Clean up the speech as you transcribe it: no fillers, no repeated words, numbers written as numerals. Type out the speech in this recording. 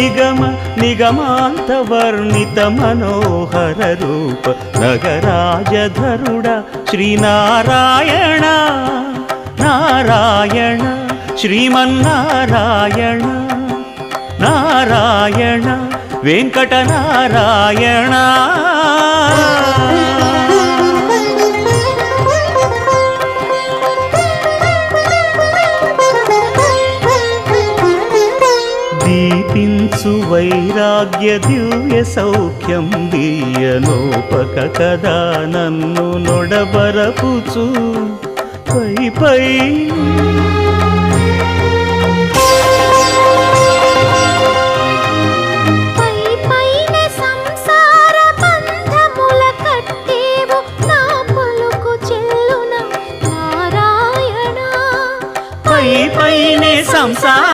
నిగమ నిగమాంత వర్ణిత మనోహర రూప నగరాజధరుడ శ్రీనారాయణ నారాయణ శ్రీమన్నారాయణ నారాయణ వెంకటనారాయణ. దీపించు వైరాగ్య దివ్య సౌఖ్యం దీయనోపక కదా నన్ను నొడబరపుచు పై పై